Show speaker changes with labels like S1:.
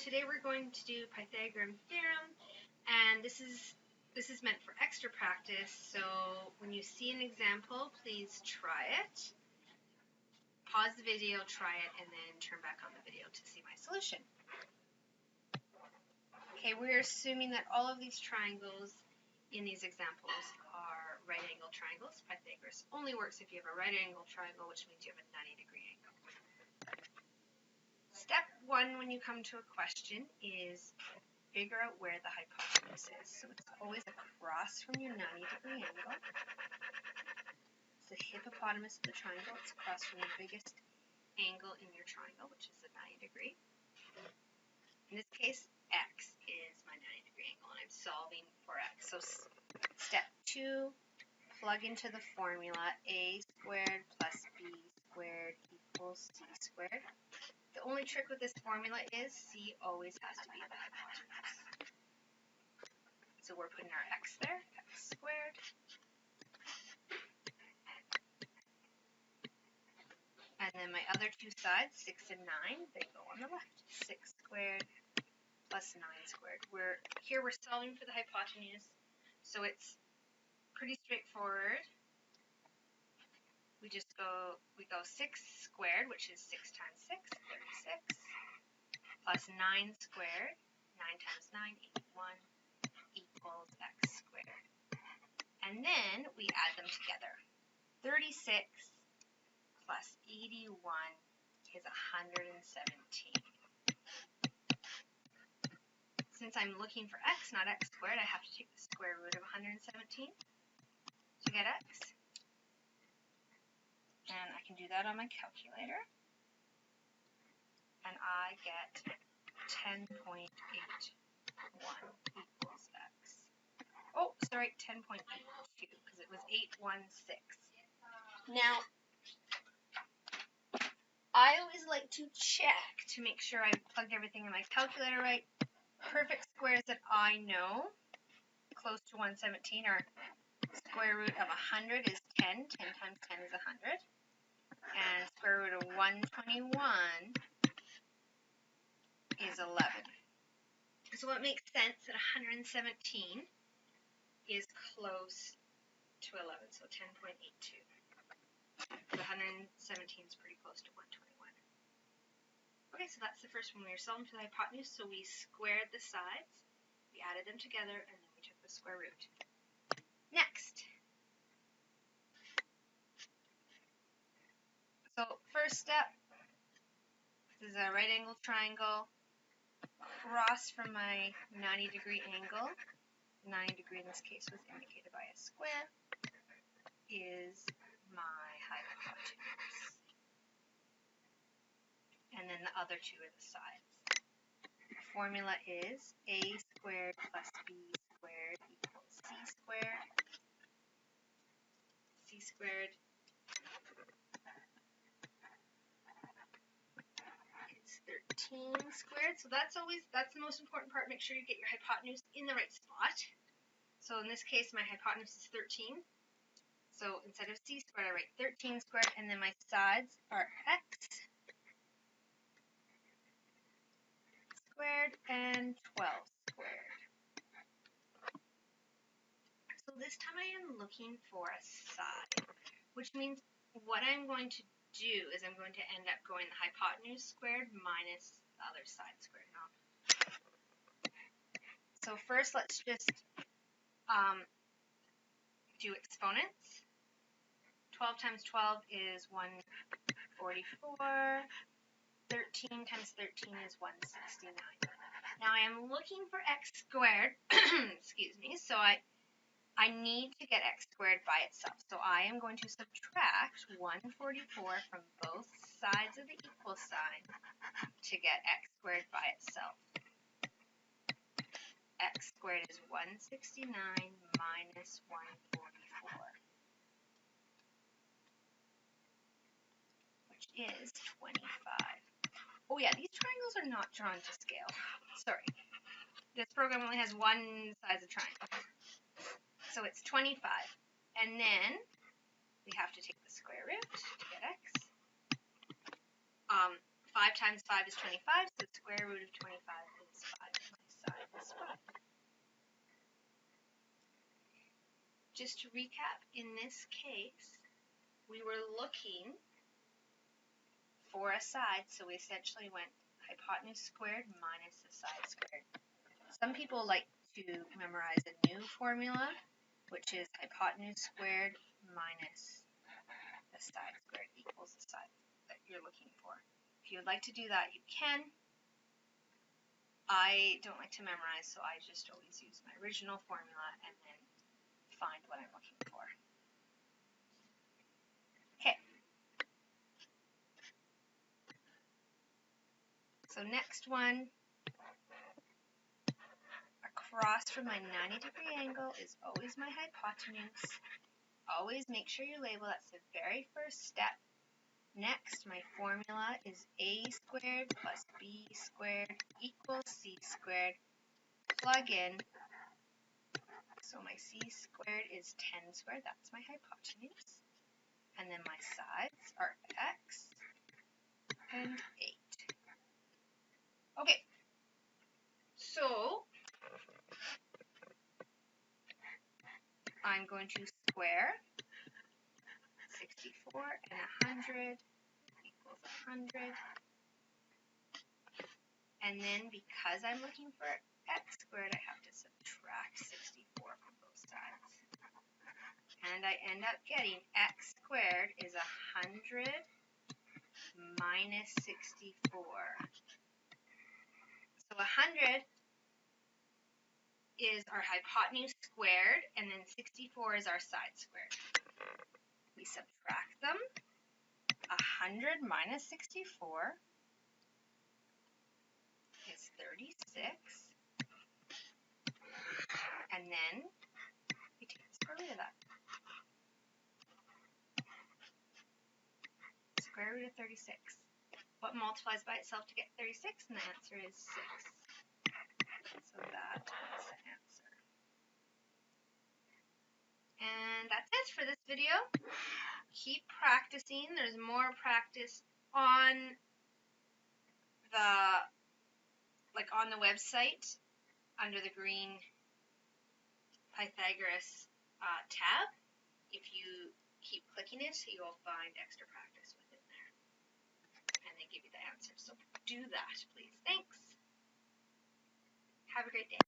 S1: today we're going to do Pythagorean theorem, and this is meant for extra practice. So when you see an example, please try it. Pause the video, try it, and then turn back on the video to see my solution. Okay, we're assuming that all of these triangles in these examples are right angle triangles. Pythagoras only works if you have a right angle triangle, which means you have a 90-degree angle. Step one when you come to a question is figure out where the hypotenuse is. So it's always across from your 90-degree angle. It's the hippopotamus of the triangle. It's across from the biggest angle in your triangle, which is the 90-degree. In this case, x is my 90-degree angle, and I'm solving for x. So step 2, plug into the formula a squared plus b squared equals c squared. The only trick with this formula is c always has to be the hypotenuse. So we're putting our x there, x squared. And then my other two sides, 6 and 9, they go on the left. 6 squared plus 9 squared. Here we're solving for the hypotenuse, so it's pretty straightforward. We go 6 squared, which is 6 times 6, 36, plus 9 squared, 9 times 9, 81, equals x squared. And then we add them together. 36 plus 81 is 117. Since I'm looking for x, not x squared, I have to take the square root of 117 to get x. And I can do that on my calculator. And I get 10.81 equals x. Oh, sorry, 10.82, because it was 816. Now, I always like to check to make sure I plugged everything in my calculator right. Perfect squares that I know, close to 117, are square root of 100 is 10. 10 times 10 is 100. And square root of 121 is 11. So it makes sense that 117 is close to 11, so 10.82. The 117 is pretty close to 121. Okay, so that's the first one. We were solving for the hypotenuse, so we squared the sides, we added them together, and then we took the square root. Next. So first step, this is a right angle triangle. Across from my 90-degree angle, 90-degree in this case was indicated by a square, is my hypotenuse. And then the other two are the sides. The formula is a squared plus b squared equals c squared. C squared is 13 squared. So that's the most important part. Make sure you get your hypotenuse in the right spot. So in this case, my hypotenuse is 13. So instead of c squared, I write 13 squared, and then my sides are x squared and 12 squared. So this time I am looking for a side, which means what I'm going to do is I'm going to end up going the hypotenuse squared minus the other side squared. So first let's just do exponents. 12 times 12 is 144. 13 times 13 is 169. Now I am looking for x squared, excuse me, so I need to get x squared by itself. So I am going to subtract 144 from both sides of the equal sign to get x squared by itself. X squared is 169 minus 144, which is 25. Oh yeah, these triangles are not drawn to scale. Sorry. This program only has one size of triangle. So it's 25. And then we have to take the square root to get x. 5 times 5 is 25, so the square root of 25 is 5. My side is 5. Just to recap, in this case, we were looking for a side, so we essentially went hypotenuse squared minus the side squared. Some people like to memorize a new formula, which is hypotenuse squared minus the side squared equals the side that you're looking for. If you would like to do that, you can. I don't like to memorize, so I just always use my original formula and then find what I'm looking for. Okay. So next one, across from my 90-degree angle is always my hypotenuse. Always make sure you label, that's the very first step. Next, my formula is a squared plus b squared equals c squared. Plug in. So my c squared is 10 squared, that's my hypotenuse. And then my sides are x and 8. Okay, so I'm going to square 64 and 100 equals 100. And then because I'm looking for x squared, I have to subtract 64 from both sides. And I end up getting x squared is 100 minus 64. So 100 is our hypotenuse squared, and then 64 is our side squared. We subtract them. 100 minus 64 is 36. And then we take the square root of that. Square root of 36. What multiplies by itself to get 36? And the answer is 6. So that is the answer. And that's it for this video. Keep practicing. There's more practice on the website under the green Pythagoras tab. If you keep clicking it, you'll find extra practice within there. And they give you the answer. So do that, please. Thanks. Have a great day.